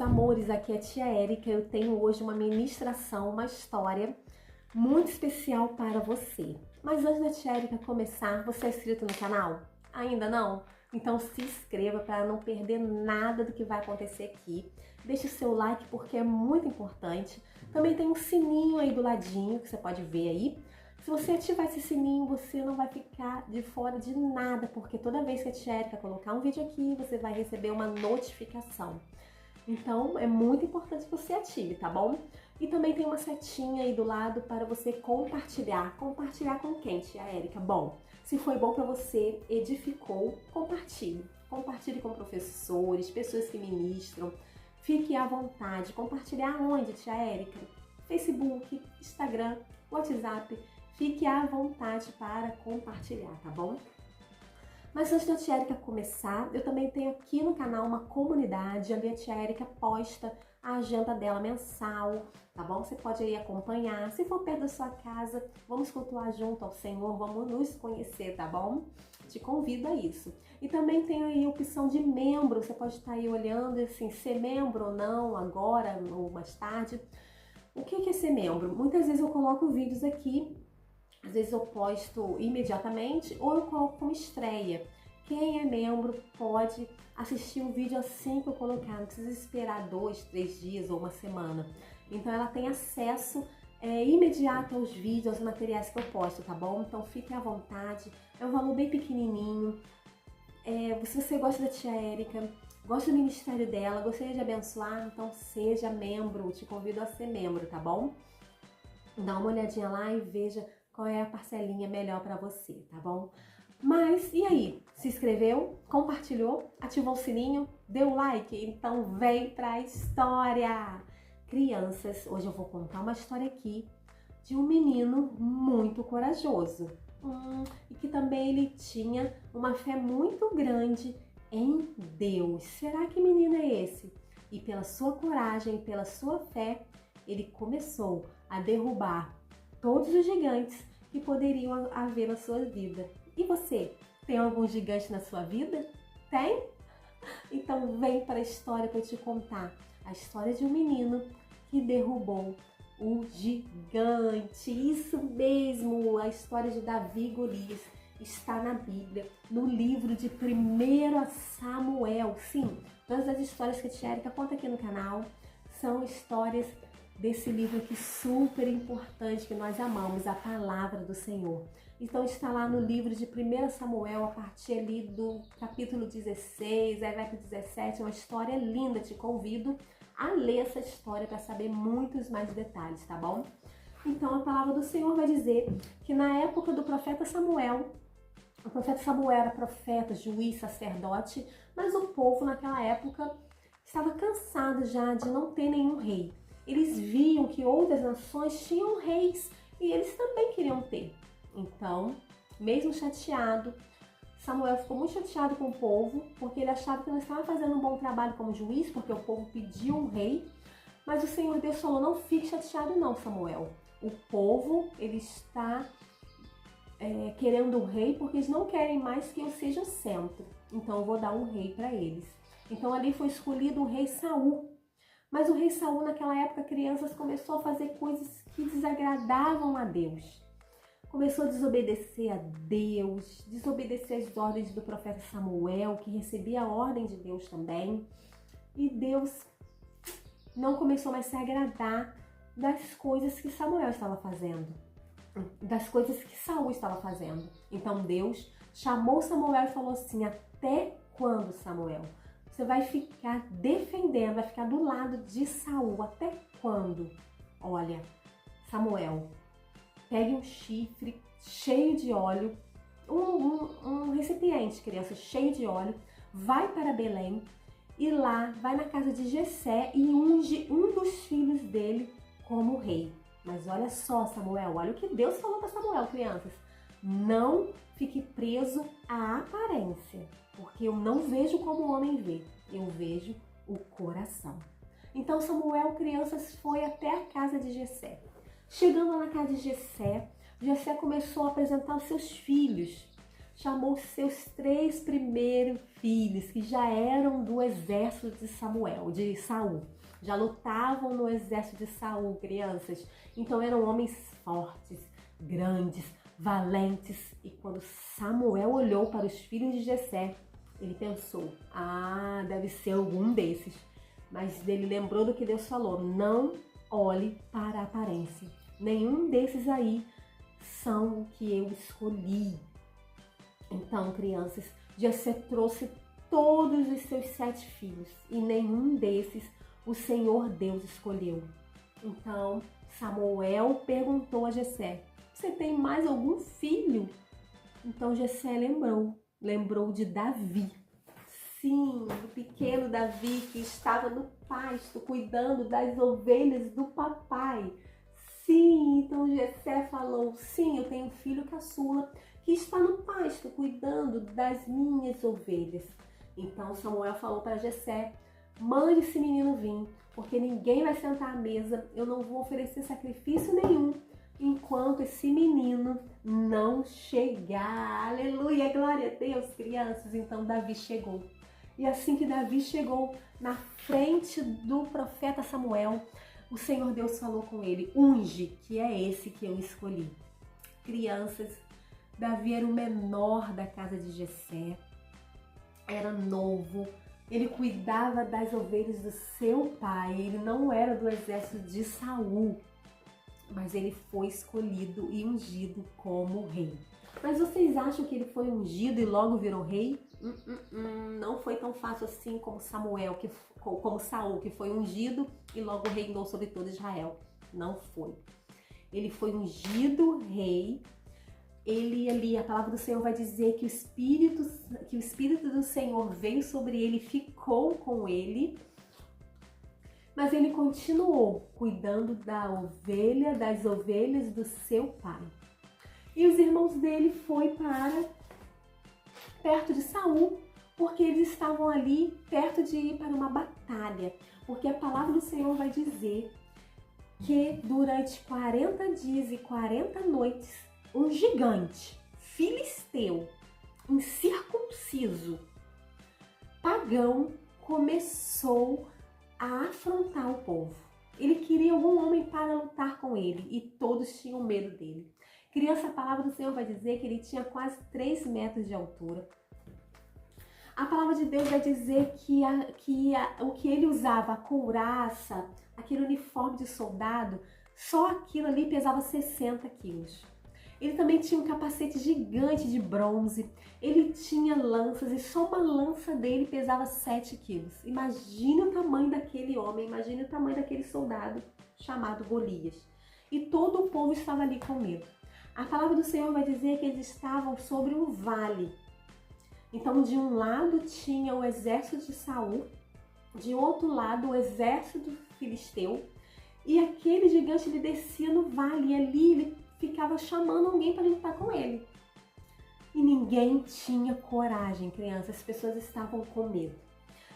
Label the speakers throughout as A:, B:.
A: amores, aqui é a tia Érica. Eu tenho hoje uma ministração, uma história muito especial para você. Mas antes da tia Érica começar, você é inscrito no canal? Ainda não? Então se inscreva para não perder nada do que vai acontecer aqui. Deixe o seu like porque é muito importante. Também tem um sininho aí do ladinho que você pode ver aí. Se você ativar esse sininho, você não vai ficar de fora de nada, porque toda vez que a tia Érica colocar um vídeo aqui, você vai receber uma notificação. Então, é muito importante que você ative, tá bom? E também tem uma setinha aí do lado para você compartilhar. Compartilhar com quem, tia Érica? Bom, se foi bom para você, edificou, compartilhe. Compartilhe com professores, pessoas que ministram. Fique à vontade. Compartilhar onde, tia Érica? Facebook, Instagram, WhatsApp. Fique à vontade para compartilhar, tá bom? Mas antes da tia Érica começar, eu também tenho aqui no canal uma comunidade, onde a tia Érica posta a agenda dela mensal, tá bom? Você pode aí acompanhar. Se for perto da sua casa, vamos cultuar junto ao Senhor, vamos nos conhecer, tá bom? Te convido a isso. E também tem aí a opção de membro, você pode estar aí olhando assim, ser membro ou não, agora ou mais tarde. O que é ser membro? Muitas vezes eu coloco vídeos aqui. Às vezes eu posto imediatamente ou eu coloco como estreia. Quem é membro pode assistir o vídeo assim que eu colocar, não precisa esperar 2, 3 dias ou uma semana. Então ela tem acesso imediato aos vídeos, aos materiais que eu posto, tá bom? Então fique à vontade, é um valor bem pequenininho. Se você gosta da tia Érica, gosta do ministério dela, gostaria de abençoar, então seja membro, te convido a ser membro, tá bom? Dá uma olhadinha lá e veja qual é a parcelinha melhor para você, tá bom? Mas, e aí? Se inscreveu? Compartilhou? Ativou o sininho? Deu like? Então vem pra história! Crianças, hoje eu vou contar uma história aqui de um menino muito corajoso. E que também ele tinha uma fé muito grande em Deus. Será que menino é esse? E pela sua coragem, pela sua fé, ele começou a derrubar todos os gigantes que poderiam haver na sua vida. E você, tem algum gigante na sua vida? Tem? Então vem para a história para eu te contar a história de um menino que derrubou o gigante. Isso mesmo, a história de Davi e Golias está na Bíblia, no livro de 1 Samuel. Sim, todas as histórias que a tia Érica conta aqui no canal são histórias desse livro aqui super importante que nós amamos, a palavra do Senhor. Então está lá no livro de 1 Samuel, a partir ali do capítulo 16, aí vai para o 17, é uma história linda, te convido a ler essa história para saber muitos mais detalhes, tá bom? Então a palavra do Senhor vai dizer que na época do profeta Samuel, o profeta Samuel era profeta, juiz, sacerdote, mas o povo naquela época estava cansado já de não ter nenhum rei. Eles viam que outras nações tinham reis e eles também queriam ter. Então, mesmo chateado, Samuel ficou muito chateado com o povo, porque ele achava que não estava fazendo um bom trabalho como juiz, porque o povo pediu um rei. Mas o Senhor Deus falou, não fique chateado não, Samuel. O povo, ele está querendo um rei porque eles não querem mais que eu seja o centro. Então eu vou dar um rei para eles. Então ali foi escolhido o rei Saul. Mas o rei Saul, naquela época, crianças, começou a fazer coisas que desagradavam a Deus. Começou a desobedecer a Deus, desobedecer as ordens do profeta Samuel, que recebia a ordem de Deus também. E Deus não começou mais a se agradar das coisas que Samuel estava fazendo, das coisas que Saul estava fazendo. Então Deus chamou Samuel e falou assim, até quando, Samuel? Você vai ficar defendendo, vai ficar do lado de Saul. Até quando? Olha, Samuel, pegue um chifre cheio de óleo, um recipiente, criança, cheio de óleo, vai para Belém e lá vai na casa de Jessé e unge um dos filhos dele como rei. Mas olha só, Samuel, olha o que Deus falou para Samuel, crianças. Não fique preso à aparência, porque eu não vejo como o homem vê, eu vejo o coração. Então Samuel, crianças, foi até a casa de Jessé. Chegando na casa de Jessé, Jessé começou a apresentar os seus filhos. chamou seus 3 primeiros filhos, que já eram do exército de Saul. Já lutavam no exército de Saul, crianças. Então eram homens fortes, grandes, valentes. E quando Samuel olhou para os filhos de Jessé, ele pensou, deve ser algum desses. Mas ele lembrou do que Deus falou, não olhe para a aparência. Nenhum desses aí são o que eu escolhi. Então, crianças, Jessé trouxe todos os seus 7 filhos e nenhum desses o Senhor Deus escolheu. Então, Samuel perguntou a Jessé, você tem mais algum filho? Então, Jessé lembrou de Davi. Sim, o pequeno Davi que estava no pasto, cuidando das ovelhas do papai. Sim, então Jessé falou, sim, eu tenho um filho caçula que está no pasto, cuidando das minhas ovelhas. Então Samuel falou para Jessé, mande esse menino vir, porque ninguém vai sentar à mesa, eu não vou oferecer sacrifício nenhum, enquanto esse menino não chegar. Aleluia, glória a Deus, crianças. Então Davi chegou. E assim que Davi chegou na frente do profeta Samuel, o Senhor Deus falou com ele, unge, que é esse que eu escolhi. Crianças, Davi era o menor da casa de Jessé, era novo, ele cuidava das ovelhas do seu pai, ele não era do exército de Saul, mas ele foi escolhido e ungido como rei. Mas vocês acham que ele foi ungido e logo virou rei? Não foi tão fácil assim como como Saul, que foi ungido e logo reinou sobre todo Israel. Não foi. Ele foi ungido rei. Ele ali, a palavra do Senhor vai dizer que o Espírito do Senhor veio sobre ele, ficou com ele. Mas ele continuou cuidando das ovelhas do seu pai. E os irmãos dele foram para perto de Saul, porque eles estavam ali perto de ir para uma batalha. Porque a palavra do Senhor vai dizer que durante 40 dias e 40 noites, um gigante filisteu, incircunciso, pagão, começou a afrontar o povo. Ele queria algum homem para lutar com ele e todos tinham medo dele. Criança, a palavra do Senhor vai dizer que ele tinha quase 3 metros de altura. A palavra de Deus vai dizer que o que ele usava, a couraça, aquele uniforme de soldado, só aquilo ali pesava 60 quilos. Ele também tinha um capacete gigante de bronze, ele tinha lanças e só uma lança dele pesava 7 quilos. Imagine o tamanho daquele homem, imagine o tamanho daquele soldado chamado Golias. E todo o povo estava ali com medo. A palavra do Senhor vai dizer que eles estavam sobre um vale. Então, de um lado tinha o exército de Saul, de outro lado o exército filisteu, e aquele gigante ele descia no vale e ali ele ficava chamando alguém para lutar com ele. E ninguém tinha coragem, crianças, as pessoas estavam com medo.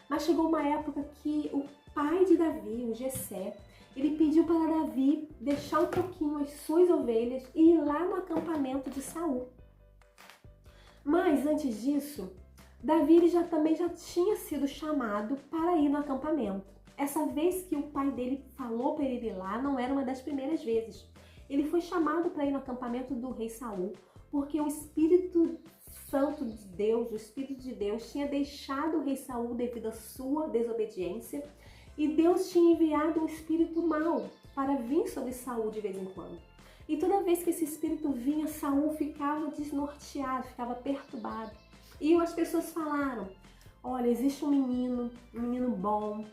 A: Mas chegou uma época que o pai de Davi, o Jessé, ele pediu para Davi deixar um pouquinho as suas ovelhas e ir lá no acampamento de Saul. Mas antes disso, Davi ele também já tinha sido chamado para ir no acampamento. Essa vez que o pai dele falou para ele ir lá, não era uma das primeiras vezes. Ele foi chamado para ir no acampamento do rei Saul, porque o Espírito Santo de Deus, o Espírito de Deus, tinha deixado o rei Saul devido à sua desobediência, e Deus tinha enviado um espírito mau para vir sobre Saul de vez em quando. E toda vez que esse espírito vinha, Saul ficava desnorteado, ficava perturbado. E as pessoas falaram, olha, existe um menino bom,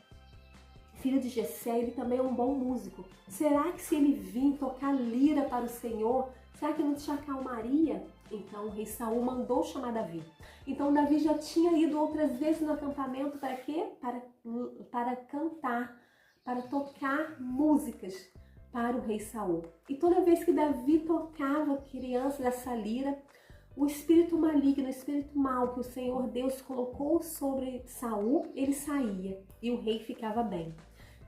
A: filho de Jessé, ele também é um bom músico. Será que se ele vir tocar lira para o Senhor, será que não te acalmaria? Então o rei Saul mandou chamar Davi. Então Davi já tinha ido outras vezes no acampamento para quê? Para cantar, para tocar músicas para o rei Saul. E toda vez que Davi tocava crianças essa lira, o espírito maligno, o espírito mau que o Senhor Deus colocou sobre Saul, ele saía e o rei ficava bem.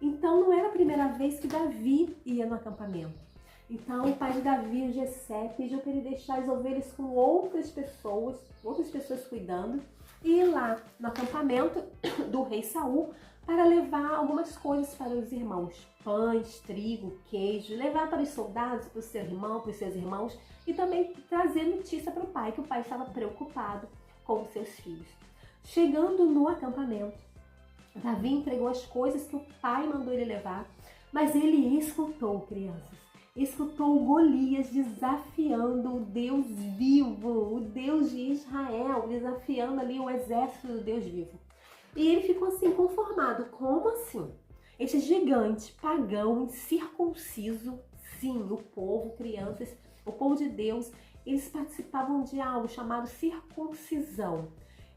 A: Então não era a primeira vez que Davi ia no acampamento. Então o pai de Davi, o Jessé, pediu para ele deixar as ovelhas com outras pessoas cuidando, e ir lá no acampamento do rei Saul para levar algumas coisas para os irmãos, pães, trigo, queijo, levar para os soldados, para os seus irmãos, e também trazer notícia para o pai, que o pai estava preocupado com os seus filhos. Chegando no acampamento, Davi entregou as coisas que o pai mandou ele levar, mas ele escutou, crianças, escutou Golias desafiando o Deus vivo, o Deus de Israel, desafiando ali o exército do Deus vivo. E ele ficou assim, conformado. Como assim? Esse gigante pagão, incircunciso, sim, o povo, crianças, o povo de Deus, eles participavam de algo chamado circuncisão.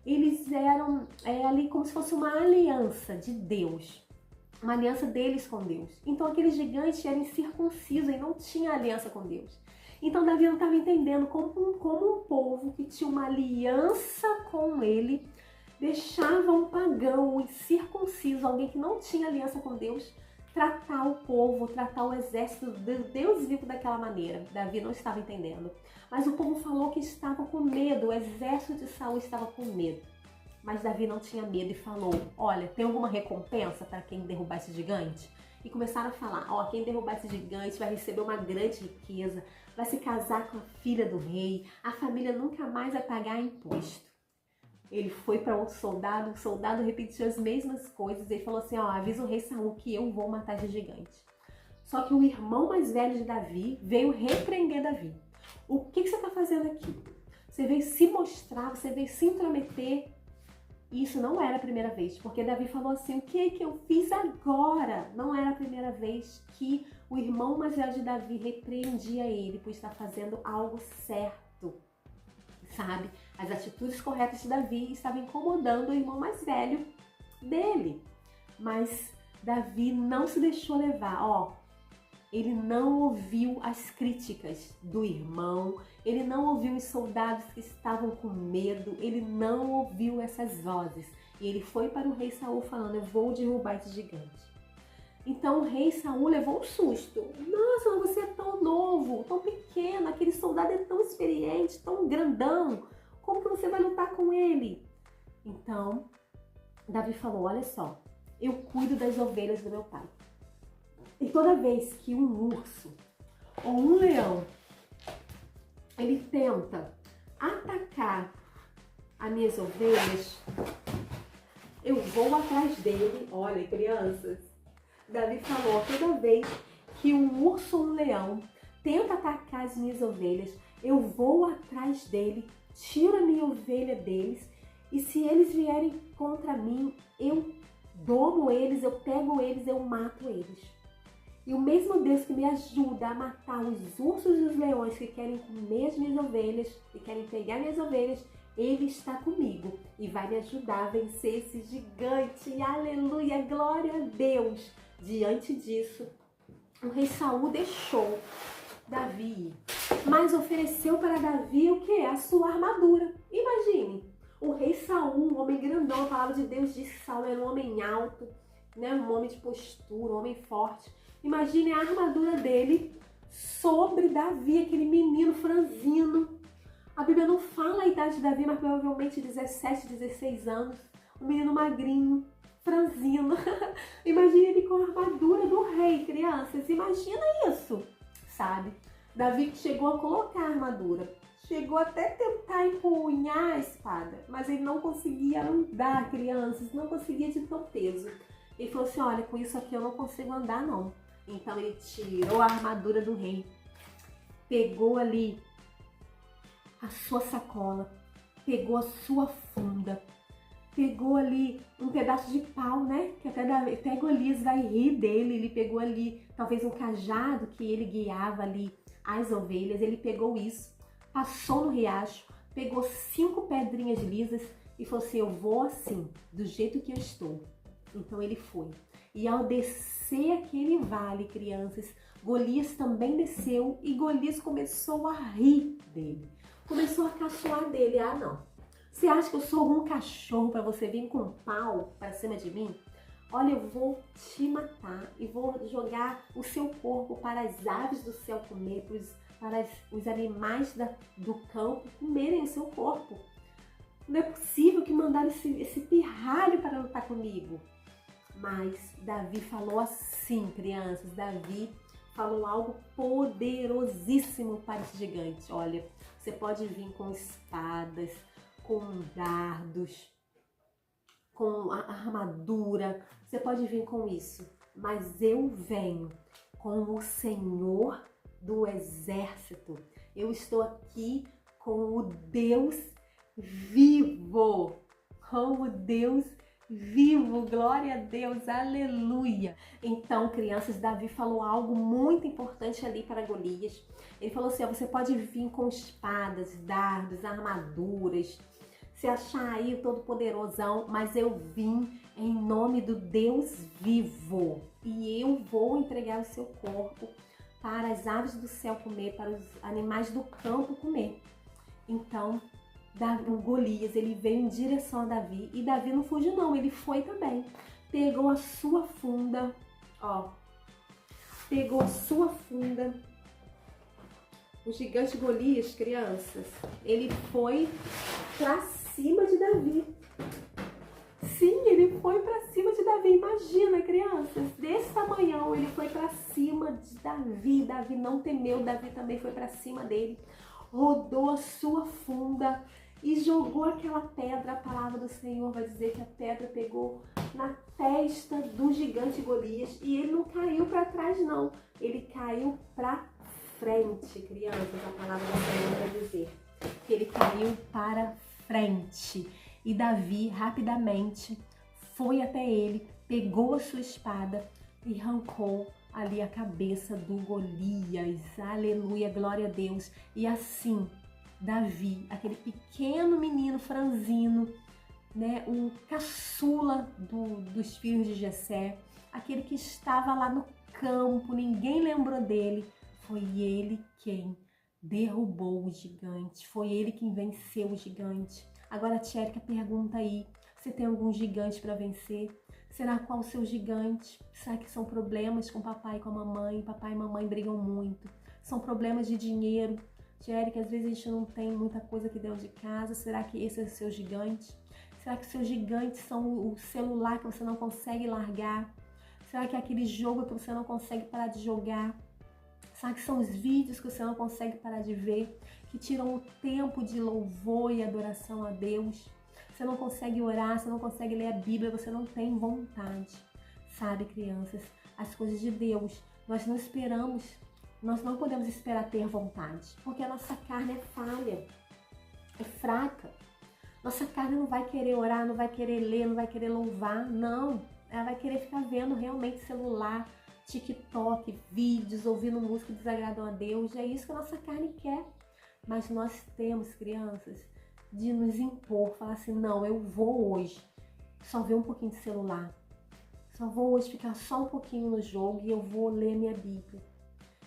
A: Eles eram ali como se fosse uma aliança de Deus, uma aliança deles com Deus. Então aquele gigante era incircunciso e não tinha aliança com Deus. Então Davi não estava entendendo como um povo que tinha uma aliança com ele deixava um pagão, um incircunciso, alguém que não tinha aliança com Deus, tratar o povo, tratar o exército de Deus vivo daquela maneira. Davi não estava entendendo. Mas o povo falou que estava com medo, o exército de Saul estava com medo. Mas Davi não tinha medo e falou: olha, tem alguma recompensa para quem derrubar esse gigante? E começaram a falar: ó, quem derrubar esse gigante vai receber uma grande riqueza, vai se casar com a filha do rei, a família nunca mais vai pagar imposto. Ele foi para outro soldado, o soldado repetiu as mesmas coisas e falou assim: ó, avisa o rei Saul que eu vou matar esse gigante. Só que o irmão mais velho de Davi veio repreender Davi. O que você está fazendo aqui? Você veio se mostrar, você veio se intrometer. E isso não era a primeira vez, porque Davi falou assim: o que eu fiz agora? Não era a primeira vez que o irmão mais velho de Davi repreendia ele por estar fazendo algo certo. Sabe? As atitudes corretas de Davi estavam incomodando o irmão mais velho dele. Mas Davi não se deixou levar, ó. Ele não ouviu as críticas do irmão, ele não ouviu os soldados que estavam com medo, ele não ouviu essas vozes. E ele foi para o rei Saul falando: eu vou derrubar esse gigante. Então o rei Saul levou um susto. Nossa, mas você é tão novo, tão pequeno, aquele soldado é tão experiente, tão grandão. Como que você vai lutar com ele? Então, Davi falou: olha só, eu cuido das ovelhas do meu pai. E toda vez que um urso ou um leão, ele tenta atacar as minhas ovelhas, eu vou atrás dele. Olha, crianças, Davi falou: toda vez que um urso ou um leão tenta atacar as minhas ovelhas, eu vou atrás dele, tiro a minha ovelha deles, e se eles vierem contra mim, eu domo eles, eu pego eles, eu mato eles. E o mesmo Deus que me ajuda a matar os ursos e os leões que querem comer as minhas ovelhas, que querem pegar minhas ovelhas, Ele está comigo e vai me ajudar a vencer esse gigante. Aleluia, glória a Deus. Diante disso, o rei Saul deixou Davi ir, mas ofereceu para Davi o que? A sua armadura. Imagine, o rei Saul, um homem grandão, a palavra de Deus diz que Saul era um homem alto, né? Um homem de postura, um homem forte. Imagine a armadura dele sobre Davi, aquele menino franzino. A Bíblia não fala a idade de Davi, mas provavelmente 17, 16 anos. Um menino magrinho, franzino. Imagine ele com a armadura do rei, crianças. Imagina isso, sabe? Davi chegou a colocar a armadura. Chegou até tentar empunhar a espada, mas ele não conseguia andar, crianças. Não conseguia de tão peso. Ele falou assim: olha, com isso aqui eu não consigo andar, não. Então ele tirou a armadura do rei, pegou ali a sua sacola, pegou a sua funda, pegou ali um pedaço de pau, né? Que até Golias vai rir dele. Ele pegou ali talvez um cajado que ele guiava ali as ovelhas. Ele pegou isso, passou no riacho, pegou 5 pedrinhas lisas e falou assim: eu vou assim, do jeito que eu estou. Então ele foi. E ao descer aquele vale, crianças, Golias também desceu e Golias começou a rir dele. Começou a caçoar dele. Ah, não. Você acha que eu sou um cachorro para você vir com um pau para cima de mim? olha, eu vou te matar e vou jogar o seu corpo para as aves do céu comer, para os animais do campo comerem o seu corpo. Não é possível que mandaram esse pirralho para lutar comigo. Mas Davi falou assim, crianças, Davi falou algo poderosíssimo para esse gigante. Olha, você pode vir com espadas, com dardos, com a armadura, você pode vir com isso, mas eu venho com o Senhor do exército. Eu estou aqui com o Deus vivo, com o Deus vivo, glória a Deus, aleluia. Então, crianças, Davi falou algo muito importante ali para Golias. Ele falou assim, ó, você pode vir com espadas, dardos, armaduras, se achar aí o Todo-Poderosão, mas eu vim em nome do Deus vivo e eu vou entregar o seu corpo para as aves do céu comer, para os animais do campo comer. Então, o Golias, ele veio em direção a Davi e Davi não fugiu não, ele foi também. Pegou a sua funda, ó, pegou a sua funda. O gigante Golias, crianças, ele foi pra cima de Davi. Sim, ele foi pra cima de Davi. Imagina, crianças, desse tamanhão, ele foi pra cima de Davi. Davi não temeu, Davi também foi pra cima dele. Rodou a sua funda e jogou aquela pedra. A palavra do Senhor vai dizer que a pedra pegou na testa do gigante Golias e ele não caiu para trás não, ele caiu para frente, crianças. A palavra do Senhor vai dizer que ele caiu para frente e Davi rapidamente foi até ele, pegou a sua espada e arrancou ali a cabeça do Golias. Aleluia, glória a Deus. E assim Davi, aquele pequeno menino franzino, né, o caçula dos filhos de Jessé, aquele que estava lá no campo, ninguém lembrou dele, foi ele quem derrubou o gigante, foi ele quem venceu o gigante. Agora a tia Érica pergunta aí, você tem algum gigante para vencer? Será qual o seu gigante? Será que são problemas com papai e com a mamãe? Papai e mamãe brigam muito. São problemas de dinheiro. Tia Érica, às vezes a gente não tem muita coisa aqui dentro de casa. Será que esse é o seu gigante? Será que seus gigantes são o celular que você não consegue largar? Será que é aquele jogo que você não consegue parar de jogar? Será que são os vídeos que você não consegue parar de ver, que tiram o tempo de louvor e adoração a Deus? Você não consegue orar, você não consegue ler a Bíblia, você não tem vontade. Sabe, crianças, as coisas de Deus, nós não esperamos, nós não podemos esperar ter vontade, porque a nossa carne é falha, é fraca. Nossa carne não vai querer orar, não vai querer ler, não vai querer louvar, não. Ela vai querer ficar vendo realmente celular, TikTok, vídeos, ouvindo música que desagradam a Deus. É isso que a nossa carne quer. Mas nós temos, crianças, de nos impor, falar assim, não, eu vou hoje só ver um pouquinho de celular. Só vou hoje ficar só um pouquinho no jogo e eu vou ler minha Bíblia.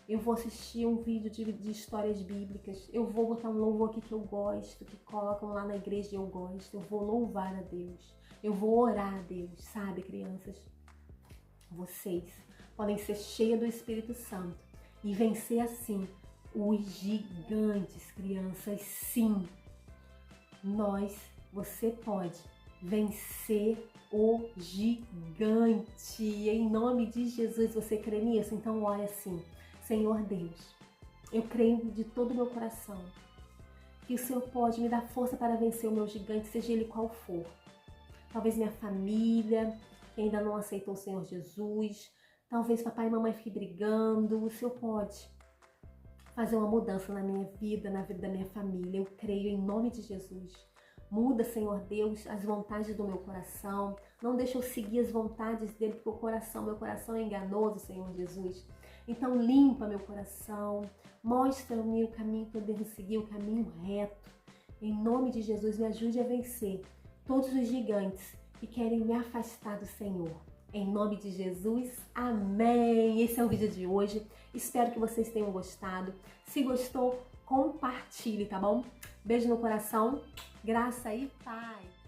A: Eu vou assistir um vídeo de histórias bíblicas. Eu vou botar um louvor aqui que eu gosto, que colocam lá na igreja e eu gosto. Eu vou louvar a Deus. Eu vou orar a Deus, sabe, crianças? Vocês podem ser cheias do Espírito Santo e vencer assim os gigantes, crianças. Sim, você pode vencer o gigante. Em nome de Jesus, você crê nisso? Então olha assim, Senhor Deus, eu creio de todo o meu coração que o Senhor pode me dar força para vencer o meu gigante, seja ele qual for. Talvez minha família, que ainda não aceitou o Senhor Jesus, talvez papai e mamãe fiquem brigando. O Senhor pode fazer uma mudança na minha vida, na vida da minha família. Eu creio em nome de Jesus. Muda, Senhor Deus, as vontades do meu coração. Não deixa eu seguir as vontades dele, porque meu coração é enganoso, Senhor Jesus. Então limpa meu coração, mostra-me o caminho que eu devo seguir, o caminho reto. Em nome de Jesus, me ajude a vencer todos os gigantes que querem me afastar do Senhor. Em nome de Jesus, amém! Esse é o vídeo de hoje. Espero que vocês tenham gostado. Se gostou, compartilhe, tá bom? Beijo no coração, graça e paz!